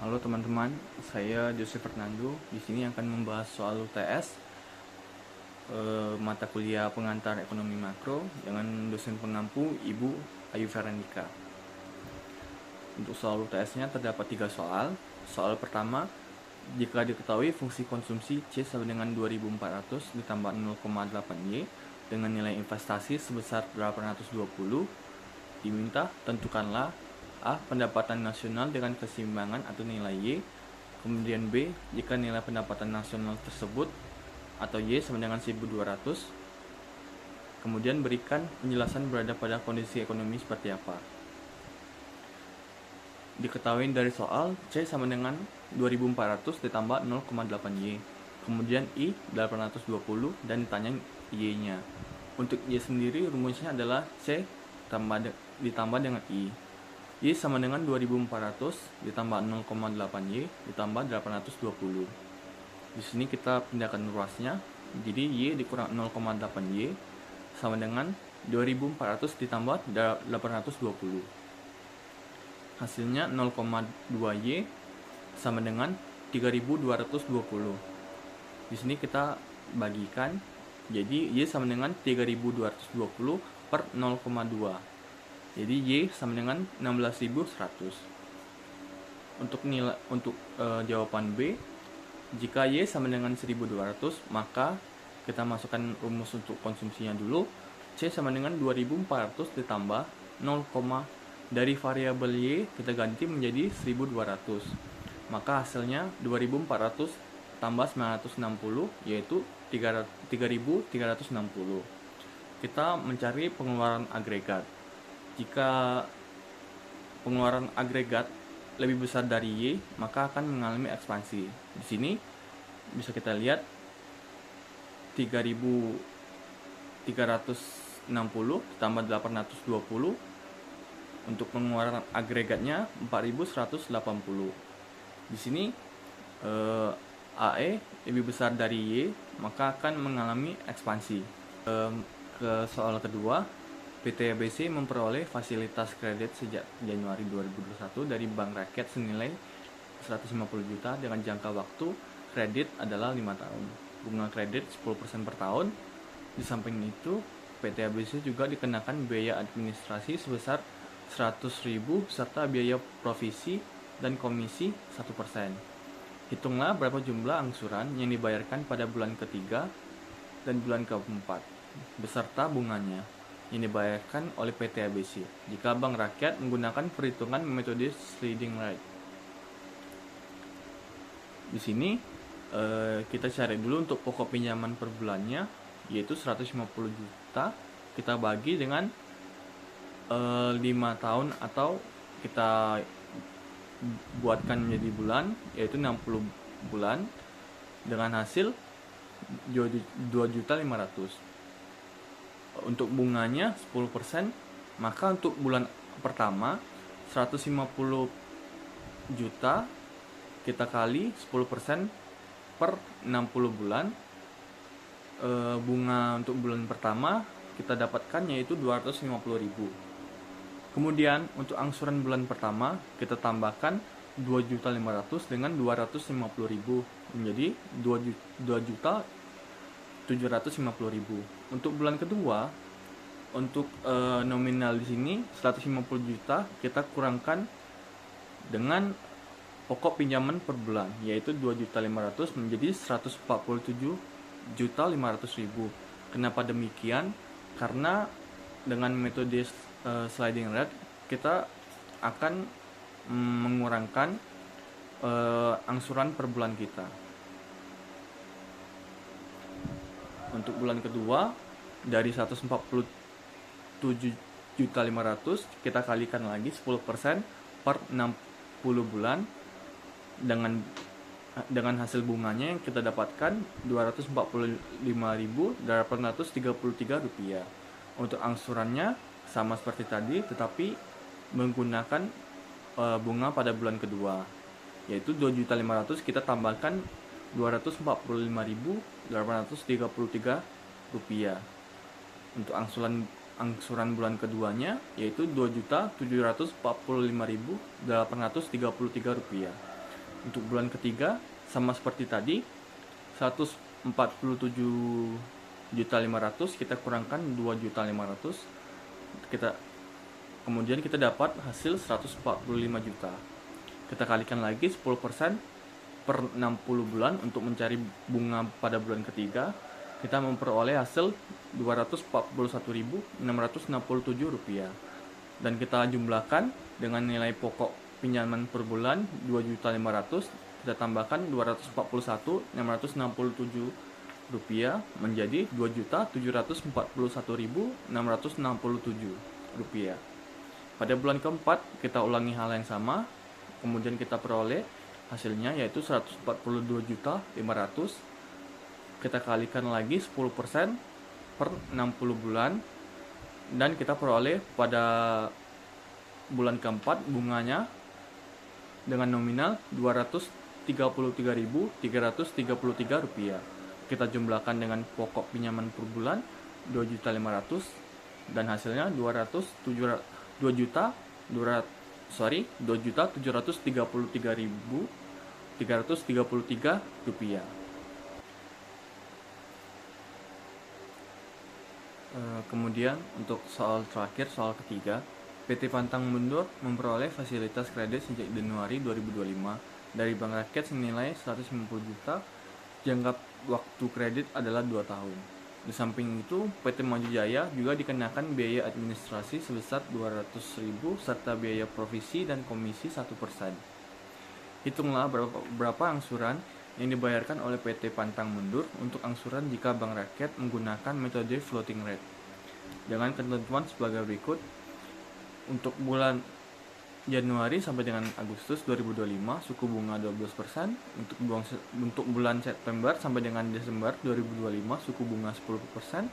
Halo teman-teman, saya Jose Fernando. Di sini akan membahas soal UTS, mata kuliah pengantar ekonomi makro dengan dosen pengampu Ibu Ayu Ferandika. Untuk soal UTS-nya terdapat 3 soal. Soal pertama, jika diketahui fungsi konsumsi C sama dengan 2400 ditambah 0,8Y dengan nilai investasi sebesar 820, diminta tentukanlah A. Pendapatan nasional dengan keseimbangan atau nilai Y. Kemudian B. Jika nilai pendapatan nasional tersebut atau Y sama dengan 1200. Kemudian berikan penjelasan berada pada kondisi ekonomi seperti apa. Diketahui dari soal C sama dengan 2400 ditambah 0,8Y. Kemudian I 820 dan ditanya Y-nya. Untuk Y sendiri rumusnya adalah C ditambah dengan I. Y sama dengan 2400 ditambah 0,8Y ditambah 820. Di sini kita pindahkan ruasnya. Jadi Y dikurang 0,8Y sama dengan 2400 ditambah 820. Hasilnya 0,2Y sama dengan 3220. Di sini kita bagikan. Jadi Y sama dengan 3220 per 0,2. Jadi Y sama dengan 16.100. Untuk jawaban B, jika Y sama dengan 1200, maka kita masukkan rumus untuk konsumsinya dulu. C sama dengan 2400 ditambah 0, dari variabel Y kita ganti menjadi 1200. Maka hasilnya 2400 tambah 960 yaitu 3360. Kita mencari pengeluaran agregat. Jika pengeluaran agregat lebih besar dari Y, maka akan mengalami ekspansi. Di sini bisa kita lihat 3360 ditambah 820. Untuk pengeluaran agregatnya 4180. Di sini AE lebih besar dari Y, maka akan mengalami ekspansi. Ke soal kedua, PT ABC memperoleh fasilitas kredit sejak Januari 2021 dari Bank Rakyat senilai 150 juta dengan jangka waktu kredit adalah 5 tahun. Bunga kredit 10% per tahun. Di samping itu, PT ABC juga dikenakan biaya administrasi sebesar 100.000 serta biaya provisi dan komisi 1%. Hitunglah berapa jumlah angsuran yang dibayarkan pada bulan ketiga dan bulan keempat beserta bunganya yang dibayarkan oleh PT ABC jika Bank Rakyat menggunakan perhitungan metode sliding rate. Di sini kita cari dulu untuk pokok pinjaman per bulannya, yaitu 150 juta kita bagi dengan 5 tahun atau kita buatkan menjadi bulan, yaitu 60 bulan dengan hasil 2.500.000. Untuk bunganya 10%, maka untuk bulan pertama 150 juta kita kali 10% per 60 bulan. Bunga untuk bulan pertama kita dapatkan yaitu 250.000. Kemudian untuk angsuran bulan pertama kita tambahkan 2.500.000 dengan 250.000 menjadi 2.750.000. Untuk bulan kedua, untuk nominal di sini 150 juta kita kurangkan dengan pokok pinjaman per bulan yaitu 2.500.000 menjadi 147.500.000. Kenapa demikian? Karena dengan metode sliding rate kita akan mengurangkan angsuran per bulan kita. Untuk bulan kedua dari 147.500 kita kalikan lagi 10% per 60 bulan dengan hasil bunganya yang kita dapatkan Rp245.833. Untuk angsurannya sama seperti tadi tetapi menggunakan bunga pada bulan kedua yaitu 2.500.000 kita tambahkan Rp245.833. Untuk angsuran bulan keduanya yaitu Rp2.745.833. Untuk bulan ketiga sama seperti tadi, 147.500.000 kita kurangkan 2.500.000, kemudian kita dapat hasil 145 juta. Kita kalikan lagi 10% per 60 bulan untuk mencari bunga pada bulan ketiga. Kita memperoleh hasil Rp241.667, dan kita jumlahkan dengan nilai pokok pinjaman per bulan 2.500.000, kita tambahkan Rp241.667 menjadi Rp2.741.667. Pada bulan keempat kita ulangi hal yang sama, kemudian kita peroleh hasilnya yaitu 142.500.000. Kita kalikan lagi 10% per 60 bulan, dan kita peroleh pada bulan keempat bunganya dengan nominal Rp233.333. Kita jumlahkan dengan pokok pinjaman per bulan 2.500.000, dan hasilnya Rp2.733.333. Kemudian untuk soal terakhir, soal ketiga, PT Pantang Mundur memperoleh fasilitas kredit sejak Januari 2025 dari Bank Rakyat senilai 150 juta. Jangka waktu kredit adalah 2 tahun. Di samping itu, PT Maju Jaya juga dikenakan biaya administrasi sebesar 200.000 serta biaya provisi dan komisi 1%. Hitunglah berapa angsuran yang dibayarkan oleh PT Pantang Mundur untuk angsuran jika Bank Rakyat menggunakan metode floating rate. Dengan ketentuan sebagai berikut. Untuk bulan Januari sampai dengan Agustus 2025 suku bunga 12%. Untuk bulan September sampai dengan Desember 2025 suku bunga 10%.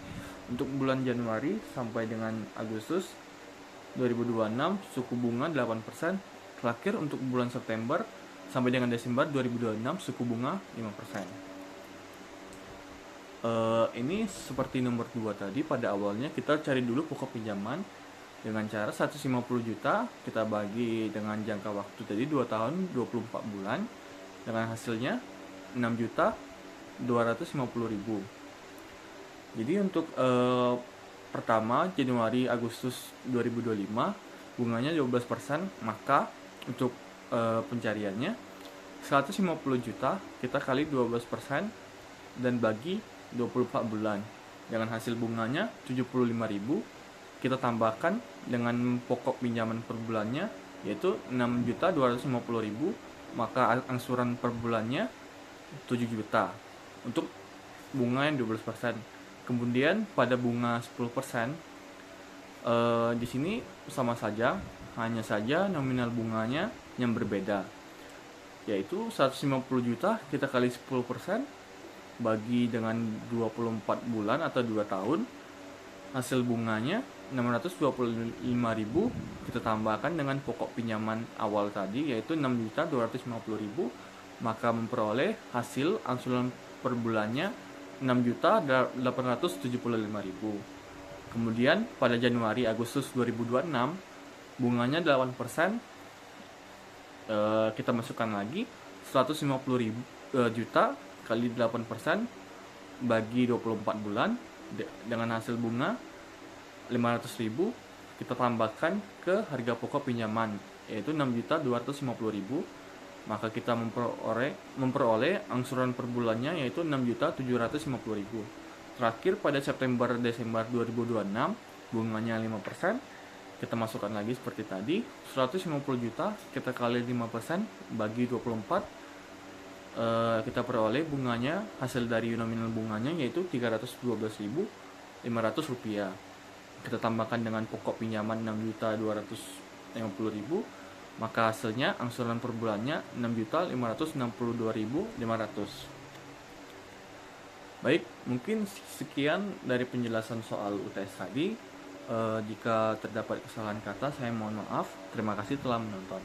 Untuk bulan Januari sampai dengan Agustus 2026 suku bunga 8%. Terakhir untuk bulan September sampai dengan Desember 2026 suku bunga 5%. Ini seperti nomor 2 tadi, pada awalnya kita cari dulu pokok pinjaman dengan cara 150 juta kita bagi dengan jangka waktu tadi 2 tahun 24 bulan, dengan hasilnya 6.250.000. Jadi untuk pertama Januari Agustus 2025 bunganya 12%, maka untuk pencariannya 150 juta kita kali 12% dan bagi 24 bulan dengan hasil bunganya 75.000. Kita tambahkan dengan pokok pinjaman per bulannya yaitu 6.250.000, maka angsuran per bulannya 7 juta untuk bunga yang 12%. Kemudian pada bunga 10%, di sini sama saja, hanya saja nominal bunganya yang berbeda, yaitu 150 juta kita kali 10% bagi dengan 24 bulan atau 2 tahun, hasil bunganya 625.000. Kita tambahkan dengan pokok pinjaman awal tadi yaitu 6.250.000, maka memperoleh hasil angsuran per bulannya 6.875.000. Kemudian pada Januari Agustus 2026 bunganya 8%. Kita masukkan lagi 150 juta kali 8% bagi 24 bulan dengan hasil bunga 500.000. Kita tambahkan ke harga pokok pinjaman yaitu 6.250.000, maka kita memperoleh angsuran per bulannya yaitu 6.750.000. Terakhir pada September Desember 2026 bunganya 5%. Kita masukkan lagi seperti tadi, 150 juta kita kali 5% bagi 24, kita peroleh bunganya, hasil dari nominal bunganya yaitu Rp312.500. Kita tambahkan dengan pokok pinjaman 6.250.000, maka hasilnya angsuran per bulannya 6.562.500. Baik, mungkin sekian dari penjelasan soal UTS tadi. Jika terdapat kesalahan kata, saya mohon maaf. Terima kasih telah menonton.